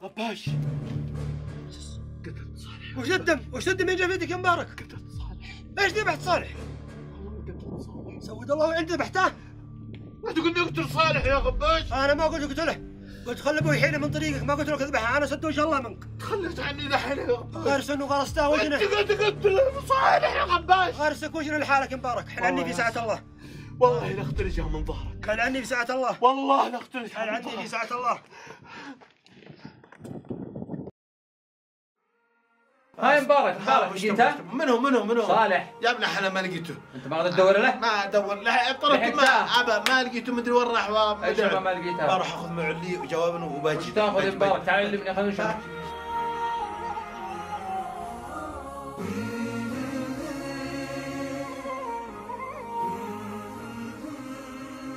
غباش قتلت صالح. وش الدم؟ وش الدم من جبهتك يا مبارك؟ قتلت صالح. ايش ذبحت صالح؟ والله قتلت صالح. سود الله انت ذبحته؟ انت قلت لي اقتل صالح يا غباش. انا ما قلت اقتله، قلت خل ابوي يحيله من طريقك، ما قلت لك اذبحه، انا سد وجه الله منك. تخليت عني دحين يا غباش. غارس انه غرسته وجنه. انت قلت اقتل صالح يا غباش. غارسك وجنه لحالك يا مبارك، حل عني في ساعة الله. والله لا اخترجها من ظهرك. حل عني في ساعة الله. والله لا اخترجها حل عني في ساعة الله. هاي مبارك لقيته؟ منو؟ صالح يا ابن الحلال ما لقيته. انت ما قدرت تدور له؟ ما ادور له، طلبت ما لقيته، مدري وين راح. ايش ما لقيته؟ بروح اخذ معه اللي وجوابا وباجي. وش تاخذ يا مبارك؟ تعال علمني خلينا نشوف.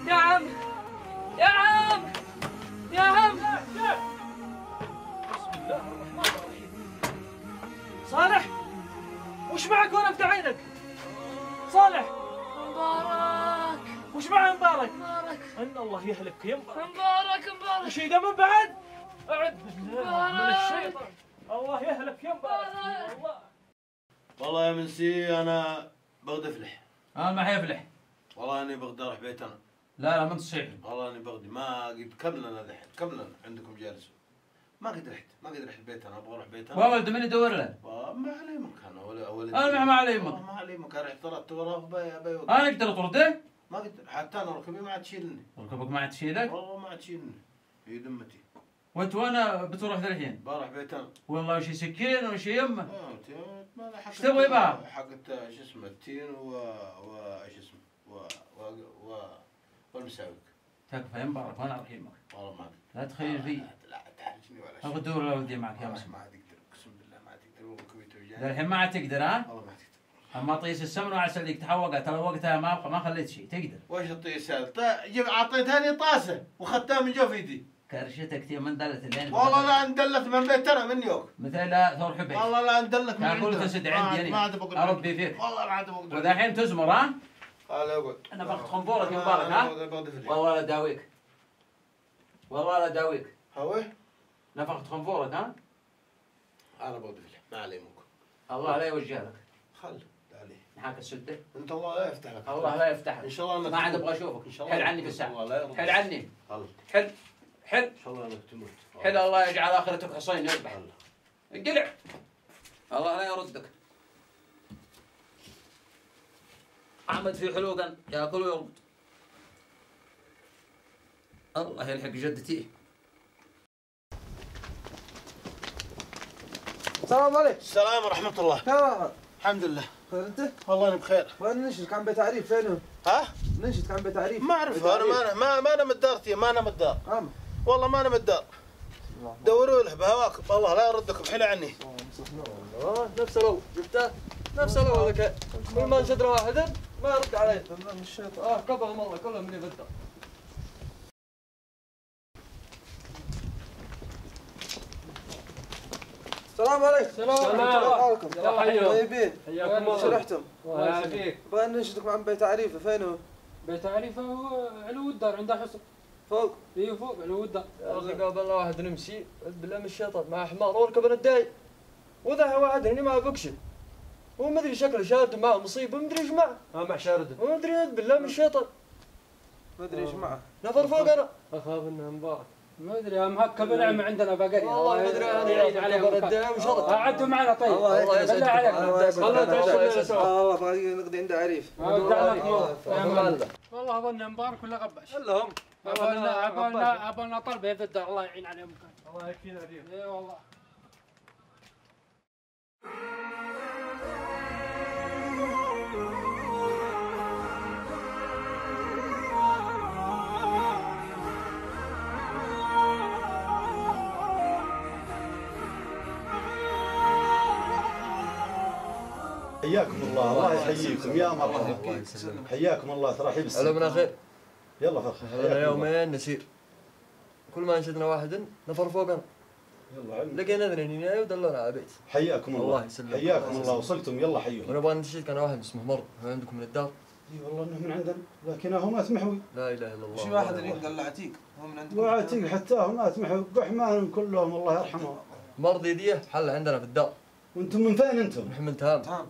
يا عم يا عم يا عم. بسم الله الرحمن الرحيم. صالح وش معك وانا افتح عينك؟ صالح مبارك. وش معه مبارك؟ مبارك ان الله يهلك يا مبارك. مبارك وش يدمن بعد؟ اعوذ بالله من الشيطان. الله يهلك يا مبارك. والله يا منسي انا بغدى افلح. ما حيفلح. والله اني بغدى اروح بيت انا. لا ما تصيح. والله اني بغدى ما قد كملنا دحين كملنا عندكم جالسوا. ما قد رحت بيت انا، ابغى اروح بيت انا. والله من يدور له؟ ما علي مكان ولا انا ما علي مكان. ما علي مكان، رحت طردت وراه انا اقدر اطرده؟ ما قدر، حتى انا ركبي ما عاد تشيلني. ركبك ما عاد تشيلك؟ والله ما عاد تشيلني في ذمتي. وانت وانا بتروح ذا الحين؟ بروح بيت انا. والله وش سكين وش يمه؟ ايش تبغى يبغى؟ حقت شو اسمه التين وايش اسمه والمساويك. تكفى يا مبارك وانا رحيمك. والله ما لا تخيل في. لا تحرجني ولا شيء. ابغى ادور لو ودي معك يا ما مسلم. عاد اقدر، اقسم بالله ما عاد اقدر. وركبي توجعني. ذا الحين ما عاد تقدر ها؟ والله ما تقدر. اما طيس السمن وعسل ذيك تحوقت، ترى وقتها ما خليت شيء تقدر. وش الطيس هذا؟ اعطيتني طاسه وخذتها من جوف يدي. كرشتك تي من دلت اللين. والله لا اندلت من بيت انا من يوم. مثل لا ثور حبيش. والله لا اندلت من اقول تسد عندي ما عاد بقول. اربي فيك. والله ما عاد بقول. وذا الحين تزمر ها؟ لا اقعد. انا باخذ خنبورك يا مبارك ها؟ والله لا داويك. والله لا داويك. هوي؟ نفخت خنبورك ها؟ انا بغدي فيه ما علي منكم. الله لا يوجه لك. خل عليه. نحاك السده. انت الله لا يفتح لك. الله لا يفتح لك. ان شاء الله ما عاد ابغى اشوفك. ان شاء الله. حل عني في الساعه. الله لا يرضى. حل عني. خل. حل. ان شاء الله انك تموت. حل الله يجعل اخرتك حصين يذبح. انقلع. الله لا يردك. حامد في حلوقا ياكل ويرقد. الله يلحق جدتي. السلام عليكم. السلام ورحمة الله. كيف الحمد لله. خير انت؟ والله انا بخير. وين ننشدك عن بيت عريف فينه؟ ها؟ ننشدك عن بيت عريف. ما اعرفه انا ما انا مدارتي ما انا مدار. والله ما انا مدار. دوروا له بهواكم والله لا يردكم حين عني. نفس لو شفته نفس لو ذاك كل ما نشد واحد ما يرد علي. تمام الشيطان. كبهم الله كلهم من يبدأ. السلام عليكم. السلام عليكم. يلا حيو. طيبين. حياكم الله. شرحتم. الله يعافيك. بغينا ننشدكم عن بيت عريفه فينه؟ بيت عريفه هو علو الدار عنده حصر. فوق. ايوه فوق علو الدار. يا اخي قابلنا واحد نمشي بالله من الشيطان مع حمار وركبنا الداي. وذا واحد هني مع بكشن. وما ادري شكله شارد معه مصيبه ما ادري ايش معه. مع شارد. وما ادري بالله من الشيطان. ما ادري ايش معه. نفر فوق انا. اخاف انه مبارك. ما ادري مهكب نعمه عندنا باقي. والله ما ادري انا يعيد عليهم الداي وشرط. عدوا معنا طيب. الله يسعدك. الله تعيش الله باقي نقضي عنده عريف. والله اظن مبارك ولا غباش. كلهم. ابونا طلبه في الدار الله يعين عليهم. الله يكفينا فيهم. اي والله. حياكم الله. الله يحييكم يا مرحبا. حياكم الله. ترحيب السلام. علمنا خير. يلا فرخ. هذا يومين نسير. كل ما نشدنا واحد نفر فوقنا. يلا علم. لقينا اثنين ودلونا على بيت. حياكم الله. الله يسلمك. حياكم الله. وصلتم يلا حيوكم. ونبغى نشيد كان واحد اسمه مر عندكم من الدار. اي والله انه من عندنا لكن هو مات محوي. لا اله الا الله. شي واحد اللي قال له عتيق هو من عندكم. وعتيق حتى هو مات محوي. قحمان كلهم الله يرحمهم. مرضي دي حل عندنا في الدار. وانتم من فين انتم؟ نحن من تهام.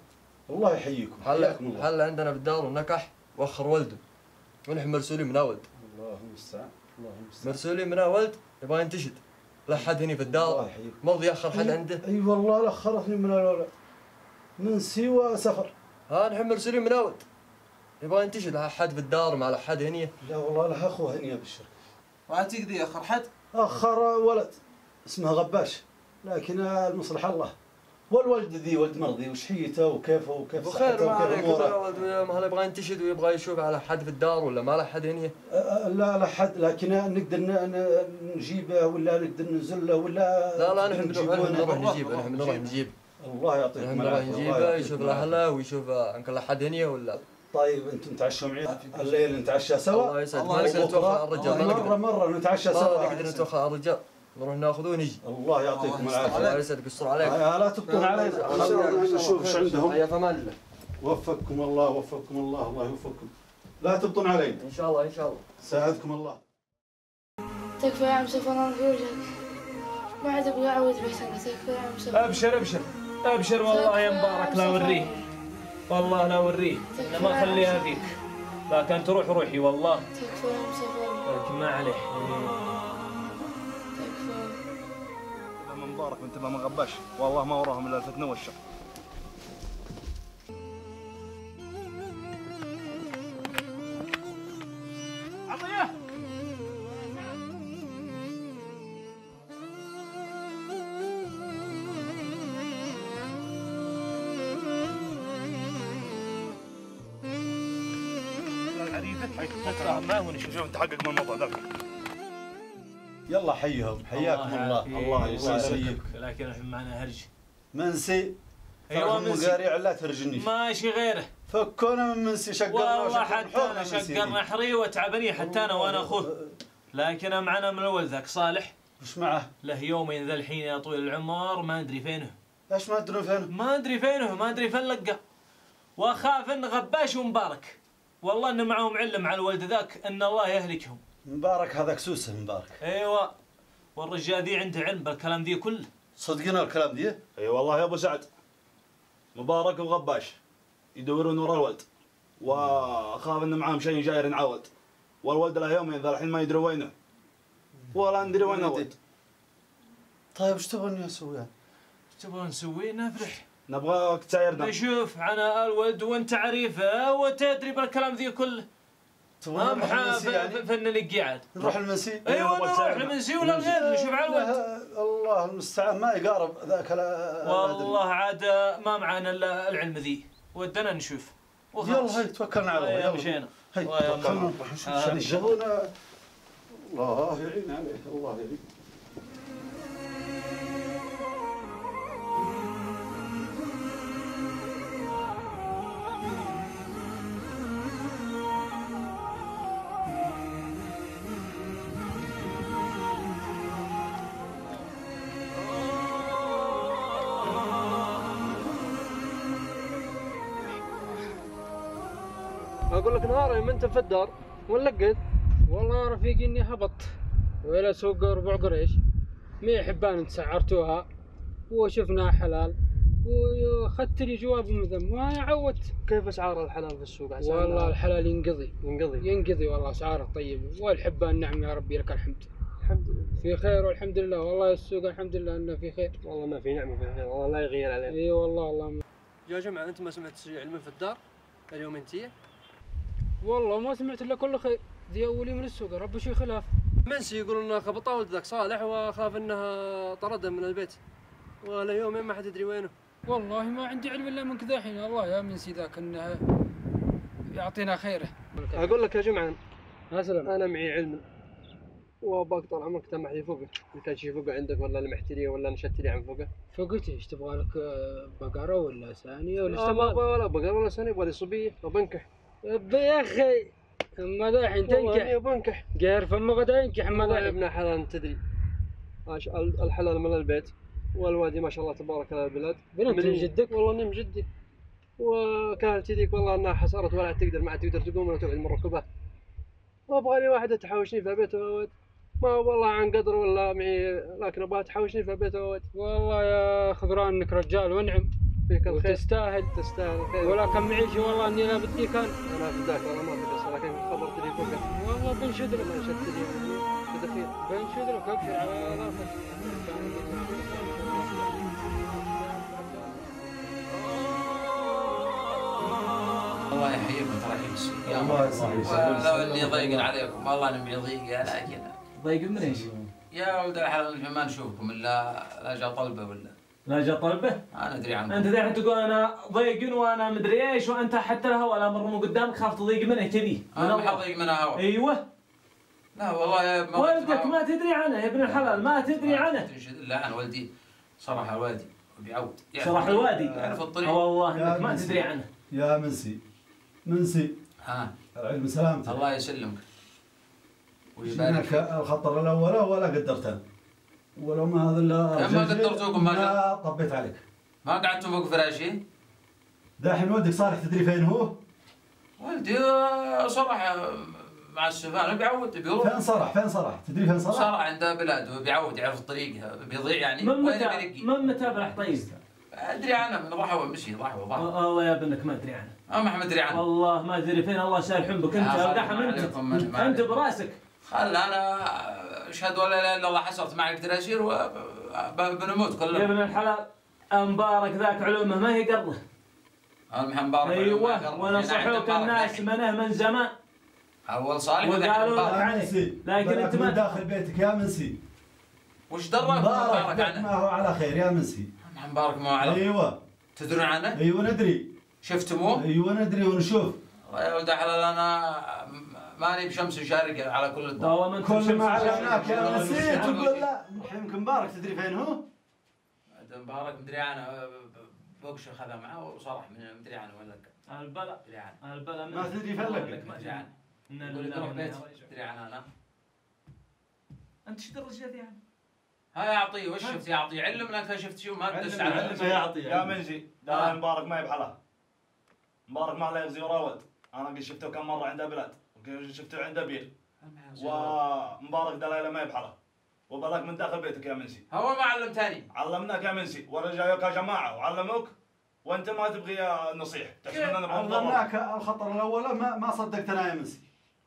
الله يحييكم. حياكم الله. حل عندنا في الدار ونكح واخر ولده. ونحن مرسولين من ولد. الله المستعان. الله المستعان. مرسولين من ولد يبغى ينتشد. لا حد هني في الدار. مرضي ياخر حد عنده. اي والله اخرتني من الاولى. من سوى سفر. ها نحن مرسولين من ولد. يبغى ينتشد لا حد في الدار مع حد هني. لا والله له اخوه هني بالشركه. وعتيق ذي اخر حد؟ اخر ولد اسمه غباش لكن المصلح الله. والولد ذي ولد مرضي وش حيته وكيفه وكيف بخير صحته ما وكيف عليك. اموره. ما هلا يبغى ينتشد ويبغى يشوف على حد في الدار ولا ما له حد هني. لا لا حد لكن نقدر نجيبه ولا نقدر ننزله ولا لا نحن بنروح نجيبه. نحن بنروح نجيبه. الله يعطيكم نحن بنروح نجيبه يشوف الاهله ويشوف عن كل حد هني ولا. طيب انتم تعشوا معي الليل نتعشى سوا. الله يسعدك. ما نقدر نتوخى على الرجال. مرة نتعشى سوا. ما نقدر نتوخى على الرجال. نروح ناخذ ونجي. الله يعطيكم العافية. الله يسعدك يستر عليك. لا تبطون علينا. نشوف ايش عندهم. يا فمان الله. وفقكم الله وفقكم الله. الله يوفقكم. لا تبطون علينا. ان شاء الله ان شاء الله. ساعدكم الله. تكفى يا عم سفران في وجهك. ما عاد ابغى اعود بيتنا. تكفى يا عم سفران. ابشر ابشر ابشر والله يا مبارك لا اوريه. والله لا اوريه. انا ما اخليها فيك. لكن تروح روحي والله. تكفى يا عم سفران. لكن ما عليه. من مبارك وانتبه من غباش والله ما وراهم الا الفتنه والشر. عطيه نتفاهم معه ونشوف نتحقق من الموضوع ذاك. يلا حيهم. حياكم الله. الله يسلمك. لكن الحين معنا هرج. منسي. ايوه منسي. مقاريع لا ترجني. ماشي غيره. فكونا من منسي شقرنا. والله حتى انا شقرنا حري وتعبني حتى انا وانا اخوه. لكن معنا من اول ذاك صالح. وش معه؟ له يومين ذا الحين يا طويل العمر ما ادري فينه. ايش ما ادري فينه؟ ما ادري فينه ما ادري فين لقى. واخاف ان غباش ومبارك. والله ان معهم علم على الولد ذاك ان الله يهلكهم. مبارك هذاك سوسه مبارك. ايوه والرجال ذي عنده علم بالكلام ذي كله. صدقنا الكلام ذي؟ اي والله يا ابو سعد. مبارك وغباش يدورون ورا الولد واخاف ان معاهم شيء جاي ينعود. والولد له يومين ذا الحين ما يدري وينه ولا ندري وين الولد. طيب ايش تبغون اسوي؟ ايش تبغون نسوي؟ نفرح نبغاك تسايرنا. شوف انا الولد وانت عريفه وتدري بالكلام ذي كله. نروح المنسي يعني؟ فننقي عاد. نروح المنسي؟ ايوه نروح المنسي ولا غير نشوف على الولد. الله المستعان ما يقارب ذاك. والله عاد ما معنا الا العلم ذي، ودنا نشوف. يلا هاي توكلنا على الله. يلا مشينا. هاي توكلنا نروح نشوف شنو الشغل. الله يعين عليه، الله يعين. اقول لك نهار ما انت مفدر ونلقد. والله رفيقي اني هبط ولا سوق ربع قريش ما يحبان انت سعرتوها وشفناها حلال واخذت لي جواب مذم ما عودت. كيف اسعار الحلال في السوق؟ والله الحلال ينقضي ينقضي والله اسعاره طيبه والحبان نعم يا ربي لك الحمد. الحمد لله في خير والحمد لله. والله السوق الحمد لله انه في خير. والله ما في نعمه في خير، والله لا يغير علينا. اي والله الله. يا جماعه انت ما سمعت علم في الدار اليوم انتيه؟ والله ما سمعت الا كل خير. ذي اولي من السوق رب شي خلاف. منسي يقول انه خبطه ولد ذاك صالح وخاف انها طردها من البيت ولا يومين ما حد يدري وينه. والله ما عندي علم الا منك ذا الحين. الله يا منسي ذاك انه يعطينا خيره. اقول لك يا جماعه اسلم انا معي علم واباك طال عمرك تمح لي فوقه. ان كان شي فوقه عندك ولا المحتري ولا نشتري عن فوقه. فوقت ايش تبغى لك؟ بقره ولا ثانيه ولا ايش تبغى؟ ولا بقره ولا ثانيه، يبغى لي صبيه وبنكح. يا اخي اما ذا الحين تنكح بنكح غير فما غدا ينكح. اما ذا يا ابن حلال تدري الحلال من البيت والوادي ما شاء الله تبارك الله البلاد. بنت من جدك؟ والله اني من جدي. وكانت ذيك والله انها حصرت ولا تقدر ما تقدر تقوم ولا تقعد مركبه. وابغى لي واحده تحاوشني في بيت وولد. ما والله عن قدر ولا معي لكن ابغى تحاوشني في بيت وولد. والله يا خضران انك رجال ونعم فيك الخير. تستاهل الخير. ولكن معيش والله اني لا بدي كان. انا فداك والله ما بدي لكن خبرت لي فوقك. والله بنشد لك. نشدت لي بدخيل بنشد لك ابشر على راسك. الله يحييكم ترى يمسي. الله يسلمك. لو اني ضيق عليكم والله انا معي ضيق لكن ضيق من ايش؟ يا ولد الحلال ما نشوفكم الا لا جا طلبه ولا لا جا طلبه؟ انا ادري عنكم. انت دحين تقول انا ضيق وانا مدري ايش وانت حتى الهواء لا مر من قدامك خاف تضيق منه كذي. انا ما حضيق منها هواء. ايوه. لا والله يا ولدك ما تدري عنه يا ابن الحلال ما تدري عنه. لا انا ولدي صراحه الوادي وبيعود. صراحه الوادي؟ يعرف الطريق. والله انك ما تدري عنه. يا منسي ها العلم سلامتك. الله يسلمك ويبارك فيك. الخطر الاول ولا قدرته ولو ما هذا الا ما قدرتوكم ما طبيت عليك. ما قعدتم فوق فراشي؟ دحين ولدك صالح تدري فين هو؟ ولدي صراحه مع السفانه بيعود بيروح. فين صلاح؟ تدري فين صلاح؟ صلاح عنده بلاد بيعود يعرف الطريق بيضيع يعني. من متى راح طيب؟ ادري عنه من راح ومشي راح وضاع. الله يا ابنك ما ادري عنه. ما ادري عنه. والله ما ادري فين. الله سالحين بك انت القحم انت براسك. خل انا اشهد ولا اله الا الله حصلت معك تراسير وبنموت كلنا. يا ابن الحلال مبارك ذاك علومه ما هي قرضه. مبارك. ايوه ونصحوك الناس منه من زمان. اول صالح وقالوا لك عنه لكن انت ما داخل بيتك يا منسي. وش دراك مبارك عنه؟ ما هو على خير يا منسي. مبارك ما هو على خير. ايوه تدرون عنه؟ ايوه ندري. شفتموه؟ ايوه ندري ونشوف. والله يا ولد حلال انا ماني بشمس شارقه على كل الدار. كل ما علمناك يا منسي تقول لا. يمكن مبارك تدري فين هو؟ مبارك مدري عنه بوكش اخذها معه وصرح من مدري عنه ولا البلا البلا ما تدري فين لك؟ ما ادري عنه. يقول لي روح بيت تدري عنه انا. انت ايش درجتي يعني؟ ها يعطيه وش شفت يعطيه علم لك شفت شو ما تدش على علم يعطيه يا منجي. لا مبارك ما يبحله. مبارك ما له يغزي وراود. انا قد شفته كم مره عنده بلاد شفته عنده بير. ومبارك دلاله ما يبحله. وبلاك من داخل بيتك يا منسي. هو ما علمتني. علمناك يا منسي ورجعوك يا جماعه وعلموك وانت ما تبغي نصيح. تحسب اننا علمناك الخطر الاول ما صدقتنا يا منسي.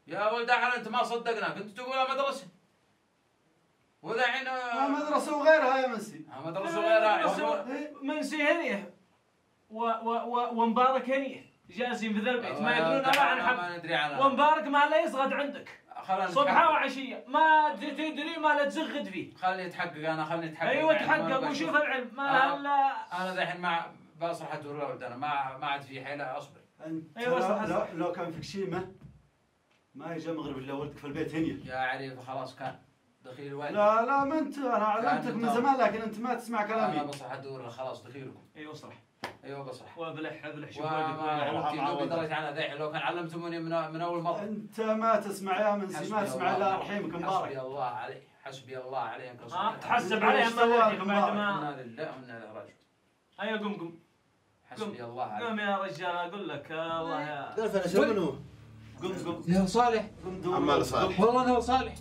يا ولد احنا انت ما صدقناك انت تقول مدرسه. والحين مدرسه وغيرها يا منسي. مدرسه وغيرها. منسي هنيه ومبارك هني جالسين في ذا البيت ما يدرون لا عن ما ندري عنها. ومبارك ما لا يصغد عندك صبحة وعشية ما تدري ما لا تزغد فيه. خلني يتحقق انا خلني اتحقق. ايوه تحقق وشوف العلم ما هلا. انا ذحين ما بصرح ادور الولد انا ما عاد في حيله اصبر. انت أيوة لو كان فيك شيمه ما يجي مغرب الا ولدك في البيت هني. يا عريف خلاص كان دخيل والدي. لا ما انت انا علمتك من زمان لكن انت ما تسمع كلامي. انا بصرح ادور خلاص دخيلكم. ايوه اصلح. ايوه بصرح. وابلح شوف والدك دريت عنها ذحين لو كان علمتموني من اول مره. انت ما تسمع يا منسي ما تسمع الا رحيمك مبارك. حسبي الله عليه حسبي الله عليه انك تحسب عليه بعد ما انا لله وانا اليه راجعون. ايوه قم حسبي الله عليه. قم يا رجال اقول لك الله يا قال شو منو؟ قم يا صالح. عمال صالح. والله انا صالح.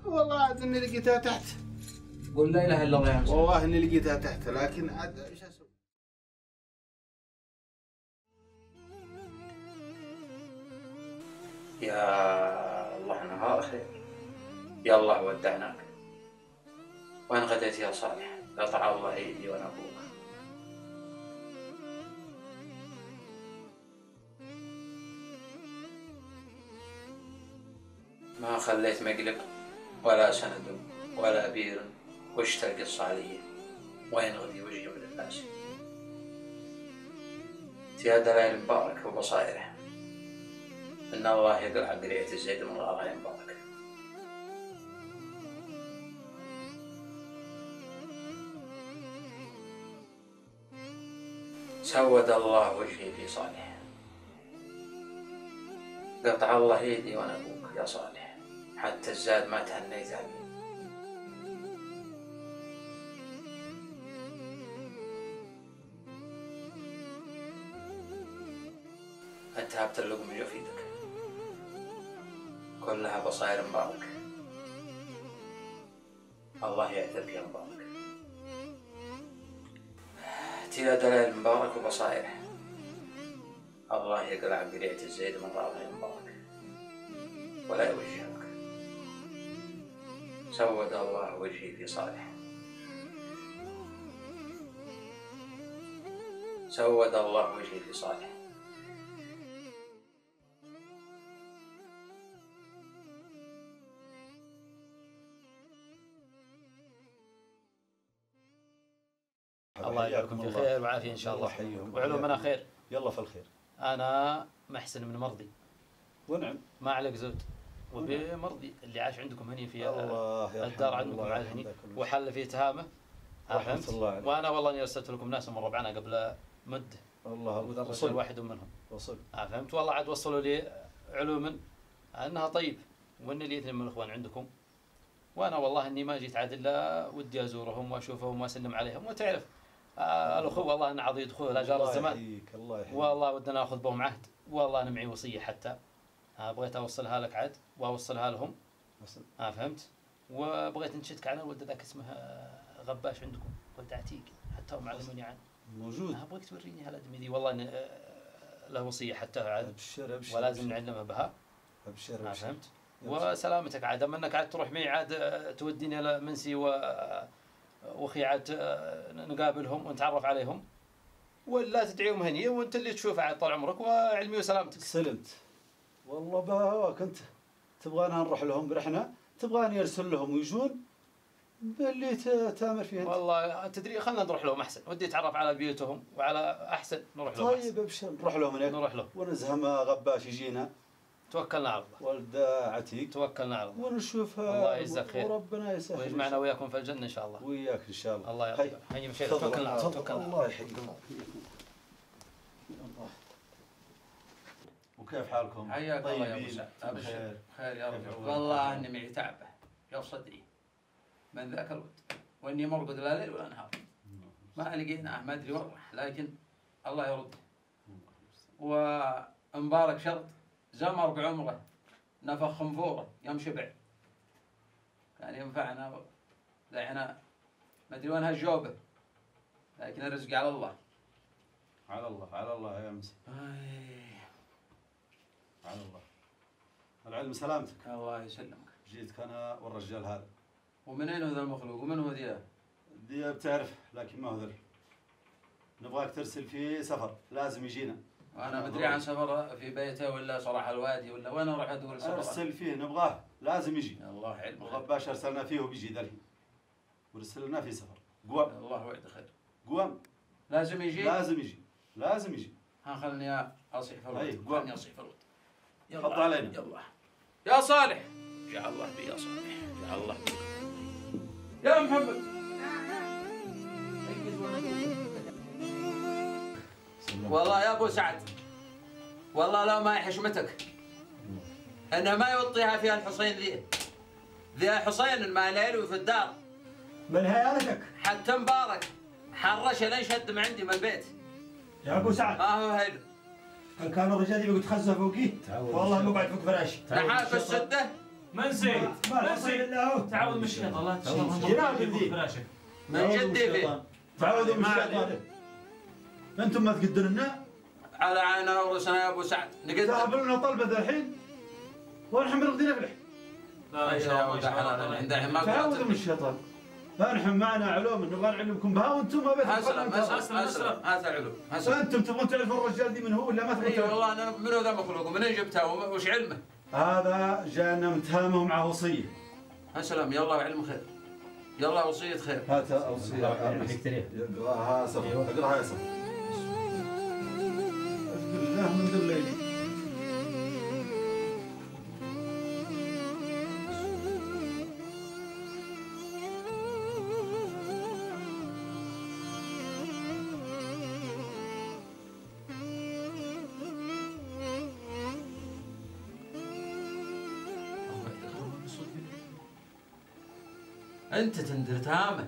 والله عاد اني لقيتها تحت. قول لا اله الا الله يا مسلم. والله اني لقيتها تحت لكن عاد ايش اسوي؟ يا الله نهار خير. يا الله ودعناك. وين غديت يا صالح؟ قطع الله ايدي وانا ابوك. ما خليت مقلب ولا سند ولا بير وش القصة علي. وين غدي وجهي من الناس. يا دلائل مبارك وبصائره ان الله يقلع قرية الزيد من غارة مبارك. سود الله وجهي في صالح. قطع الله يدي وانا ابوك يا صالح. حتى الزاد ما تهنيت عني. انت هبت اللقم جو في يدك كلها بصائر مبارك. الله يعتبك يا مبارك. تيا دلائل مبارك وبصائره الله يقلع قرية الزيد من راضي مبارك ولا يوجهك. سود الله وجهي في صالح. سود الله وجهي في صالح. الله يجعلكم في خير وعافية إن شاء الله. حيهم وعلومنا خير. يلا في الخير. أنا محسن من مرضي. ونعم. ما عليك زود. وبمرضي اللي عاش عندكم هني في الله الدار عندكم عاد هني وحل في تهامه. فهمت؟ وأنا والله إني أرسلت لكم ناس من ربعنا قبل مدة. الله وذرت واحد منهم. وصل. فهمت؟ والله عاد وصلوا لي علوما أنها طيب وإن لي اثنين من الإخوان عندكم. وأنا والله إني ما جيت عاد إلا ودي أزورهم وأشوفهم وأسلم عليهم وتعرف. الأخوة والله أنا عضيد أخوه لا جار الزمان. الله يحييك. والله ودنا ناخذ بهم عهد. والله أنا معي وصية حتى بغيت أوصلها لك عاد وأوصلها لهم. فهمت؟ وبغيت نشتك عن الولد ذاك اسمه غباش عندكم ولد عتيق حتى هم علموني عنه. موجود. أبغيك توريني هالأدمي ذي والله له وصية حتى عاد. أبشر أبشر. ولازم نعلمها بها. أبشر أبشر. فهمت؟ وسلامتك عاد أما أنك عاد تروح معي عاد توديني إلى منسي واخي عاد نقابلهم ونتعرف عليهم ولا تدعيهم هنيه وانت اللي تشوفه عاد طال عمرك وعلمي وسلامتك. سلمت. والله بهواك انت تبغانا نروح لهم برحنا تبغاني ارسل لهم ويجون باللي تامر فيه انت. والله تدري خلنا نروح لهم احسن ودي اتعرف على بيوتهم وعلى احسن نروح لهم. طيب ابشر نروح لهم هناك. نروح لهم ونزهم غباش يجينا. توكلنا على الله. ولد عتيق. توكلنا على الله. ونشوف الله يجزاك خير. وربنا يسهل. ويجمعنا وياكم في الجنة إن شاء الله. وياك إن شاء الله. الله يعطيك. هيا مشيت توكلنا على الله. توكلنا. الله يحييك. وكيف حالكم؟ حياك الله يا ابو سعد. ابشر خير يا رب. والله اني معي تعبه يا صدري من ذاك الود واني مرقد لا ليل ولا نهار. ما لقيناه ما ادري والله لكن الله يرد. ومبارك شرط زمر بعمره نفخ خنفوره يوم شبع كان ينفعنا لحنا ما ادري وين هالجوبه لكن الرزق على الله. على الله على الله يا امس. على الله. العلم سلامتك. الله يسلمك. جيتك انا والرجال هذا. ومن اين هو ذا المخلوق ومن هو ذا؟ ذي بتعرف لكن ما هو ذا. نبغاك ترسل فيه سفر، لازم يجينا. وانا مدري عن سفر في بيته ولا صلاح الوادي ولا وين اروح ادور سفر. ارسل فيه نبغاه، لازم يجي. الله علم. الغباش ارسلنا فيه وبيجي ذا الحين. ورسل لنا في سفر. قوام. الله وعد خير. قوام. لازم يجي؟ لازم يجي. لازم يجي. ها خلني اصيح فرود. خلني اصيح فرود. يلا حط علينا. يلا. يا صالح. يا الله بي يا صالح. يا الله بي. يا محمد. والله يا ابو سعد، والله لو ما حشمتك انه ما يوطيها فيها الحصين ذي حصين ما ليل في الدار. من هيالتك؟ حتى مبارك حرش لين شد من عندي من البيت. يا ابو سعد. ما هو هيلو. ان كان الرجال يبغى يتخزى فوقي والله مقعد فوق فراشي. نحاف السده. ما نسيت. ما نسيت. تعود من الشيطان لا تشوف جناب ذي. من جدي فيه. تعودوا من الشيطان. انتم ما تقدرنا؟ على عيننا ورسنا يا ابو سعد. نقدر. جاب لنا طلبه ذا الحين ونحن بنقضي نفلح. لا يا ولد حلال ما تعودوا من الشيطان. فنحن معنا علوم نبغى نعلمكم بها وانتم ما بيتكم. اسلم هذا علوم. انتم تبغون تعرفوا الرجال دي من هو ولا ما تبغون؟ اي والله انا منو ذا مخلوق ومنين جبتها وش علمه؟ هذا جانا متهامه ومعه وصيه. اسلم يلا علم خير. يلا وصيه خير. هات وصيه. اقراها سفر. اقراها يا سفر. بالله من ذي الليل. انت تندر تامه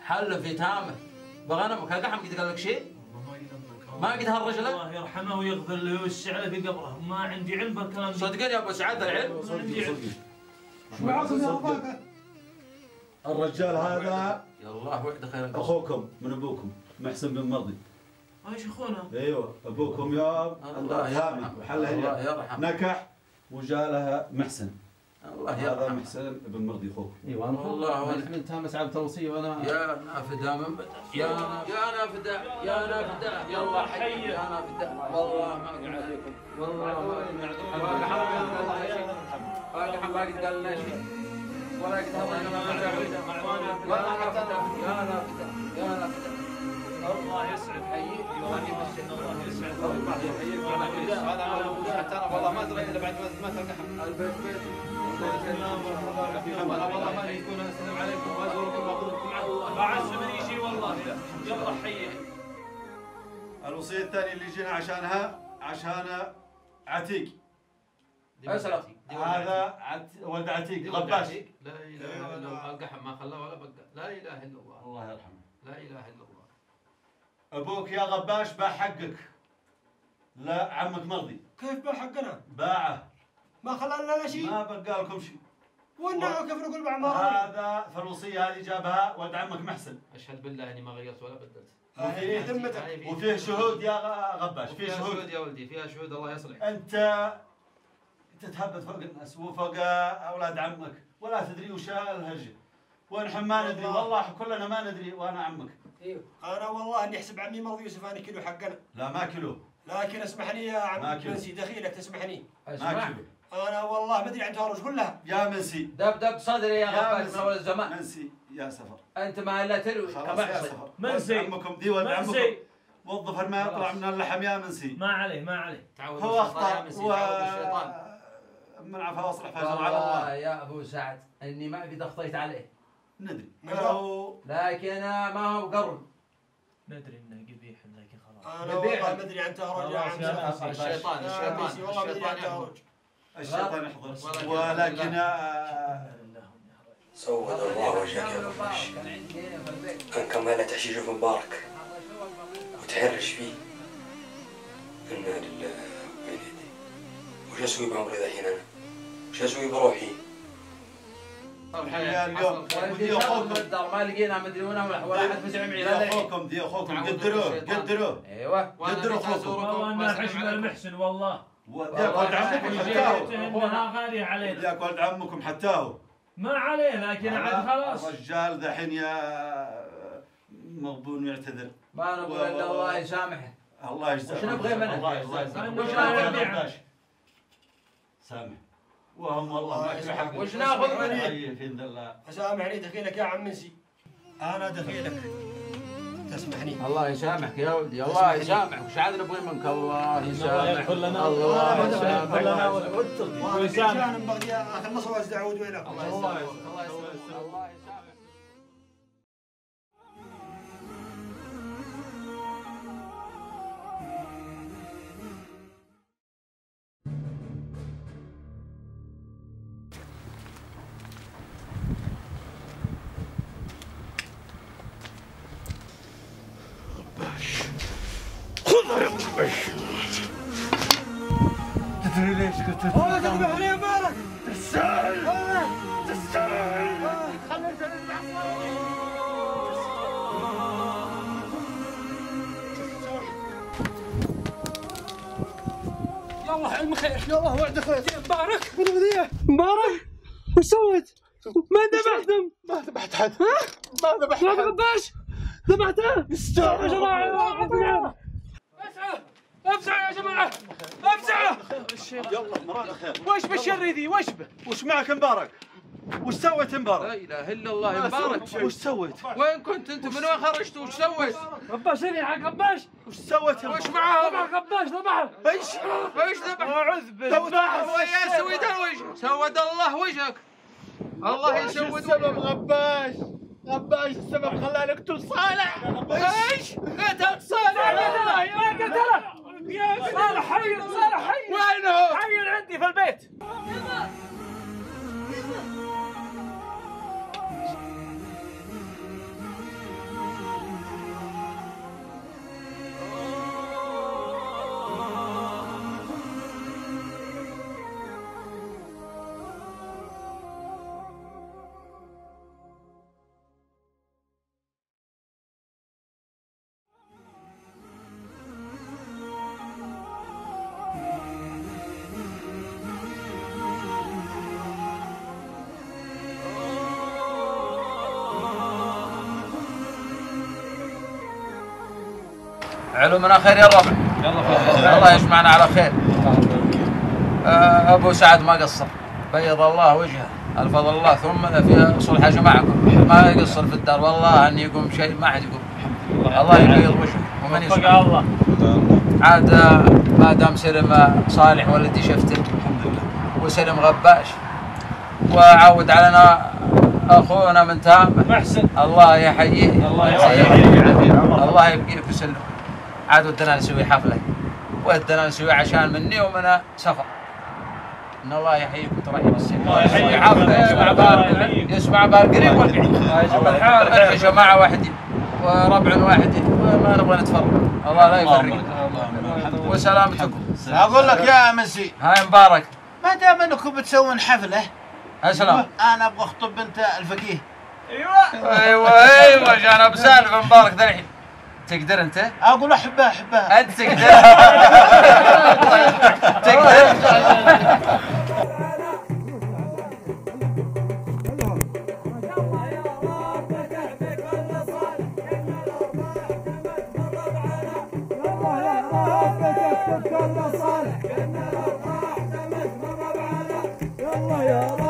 حل في تامه بغنمك القحم قد قال لك شيء؟ ما قد هالرجل؟ الله يرحمه ويغفر له ويوسع له في قبره، ما عندي علم بالكلام. صدقني يا ابو سعد العلم؟ ما عندي علم. شو معكم يا رفاقه؟ الرجال هذا الله وحده خير. اخوكم من ابوكم محسن بن مرضي. ايش اخونا؟ ايوه ابوكم يا الله يرحمه. الله يرحمه. نكح وجالها محسن. الله يرحمه. هذا محسن بن مرضي اخوك. ايوه انا والله من تامس عبد الوصيه وانا يا نافدا من بدأ يا نافدا يا نافدا يلا حي يا نافدا والله ما اقعد عليكم والله ما اقعد ما قد قال لنا شيء ولا قد هضينا يا نافدا يا نافدا يا نافدا الله يسعد حييك الله يمسك الله يسعد الله يحييك هذا حتى انا والله ما ادري الا بعد ما تلقى البيت والله ما يكون السلام عليكم وازوركم واخذكم مع الله بعز من يجي والله يلا حيه. الوصيه الثانيه اللي جينا عشان عتيق. اسلم هذا ولد عتيق غباش. لا اله الا الله القحم ما خلاه ولا بقى. لا اله الا الله. الله يرحمه. لا اله الا الله. ابوك يا غباش باع حقك. لا عمك مرضي. كيف باع حقنا؟ باعه. ما خلى لنا شيء؟ ما بقى لكم شيء. والنعم كيف نقول بعمار؟ هذا في الوصيه هذه جابها ولد عمك محسن. اشهد بالله اني ما غيرت ولا بدلت. وفيه شهود يا غباش. فيه شهود يا ولدي فيها شهود الله يصلح. انت تتهبط فوق الناس وفوق اولاد عمك ولا تدري وش الهرجه. ونحن ما ندري والله كلنا ما ندري وانا عمك. ايوه انا والله اني احسب عمي مرضي يوسف اني كيلو حقنا. لا ما كيلو. لكن اسمحني يا عم منسي دخيلك تسمحني. ما كيلو. انا والله ما ادري عن تهرج كلها. يا منسي دب صدري يا غباش من اول الزمان. منسي يا سفر. انت ما الا تروي كمحصن. منسي عمكم دي ولد عمكم. وظف ما يطلع من اللحم يا منسي. ما عليه. هو اخطا الشيطان. من عفا واصلح فاجر على الله. يا ابو سعد اني ما قد اخطيت عليه. ندري. لكن ما هو قرن. ندري انه قبيح لكن خلاص. انا والله ما ادري عن تهرج يا عم. الشيطان والله ما ادري عن تهرج. الشيطان يحضر ولكن سود الله وجهك يا غباش. كان كمال تحشيشه في مبارك وتحرش فيه. انا لله وإنا إليه. وش اسوي بعمري ذا الحين انا؟ وش اسوي بروحي؟ اليوم ودي اخوكم ما لقينا مدري ولا احد فزع معي. لا اخوكم دي اخوكم قدروه. ايوه قدروا اخوكم. والله حشم المحسن والله. ذاك ولد عمكم حتاه. انها غاليه علينا. ذاك ولد عمكم حتاه. ما عليه لكن عاد خلاص. الرجال ذا الحين يا مغبون يعتذر ما نقول الا الله يسامحه. الله يسامحه. وش نبغي منه؟ الله يسامحه. وش نبغي؟ سامح. وهم والله ما في حق. وش ناخذ منه؟ في الله. سامحني دخيلك يا عم منسي. انا دخيلك. تسمحني. الله يسامحك يا ولدي، الله يسامحك، وش عاد نبغي منك؟ الله يسامحك. الله يسامحك. كلنا ويسامحك. بغي اخلص وازدع اعود وينك. الله يسامحك. الله يسامحك. الله يسامحك. خذها يا قباش. تدري ليش قلت لك؟ والله تذبحني يا مبارك. تستاهل. تستاهل. يلا علم خير. يلا وعد خير. مبارك. مبارك. وش سويت؟ ما ذبحتهم. ما ذبحت حد. ما ذبحت حد. ما غباش. ذبحته. يستاهل. يا جماعة. افزعوا يا جماعة. افزعوا. يلا مراد خير. وش بالشر ذي؟ وش به؟ وش معك مبارك؟ وش سويت مبارك؟ لا اله الا الله مبارك. وش سويت؟ وين كنت انت؟ من وين خرجت؟ وش سويت؟ غباش سريع حق غباش. وش سويت؟ وش معاه؟ ذبح غباش ذبحه. ايش ذبح؟ اعوذ بالله. يا سويد الوجه، سود الله وجهك. الله يسود السبب غباش. غباش السبب خلاني اقتل صالح. ايش؟ قتل صالح؟ ما قتله. يا صالح حي. صالح حي. وينه؟ حي عندي في البيت. علومنا خير يا ربع. الله يجمعنا على خير. ابو سعد ما قصر، بيض الله وجهه، الفضل الله ثم في صلح جماعكم، ما يقصر في الدار والله ان يقوم شيء ما حد يقوم. الله يبيض وجهه ومن يسمع الله. عاد ما دام سلم صالح ولدي شفتل وسلم غباش وعود علينا اخونا من تامه محسن، الله يحييه. الله يحييه. الله يبقيك وسلم. عاد ودنا نسوي حفله ودنا نسوي عشان مني ومن سفر. ان الله يحييكم ترحيب السن. الله يحييك. حفله يسمع بالقريب والبعيد. يا جماعه واحدين وربع واحدين وما نبغى نتفرق. الله لا يفرق. وسلامتكم. اقول لك يا منسي. هاي مبارك. ما دام انكم بتسوون حفله. اسلام. انا ابغى اخطب بنت الفقيه. ايوه جانا بسالفه مبارك ذا الحين. تقدر انت؟ اقول احبها. انت تقدر. تقدر. يلا يا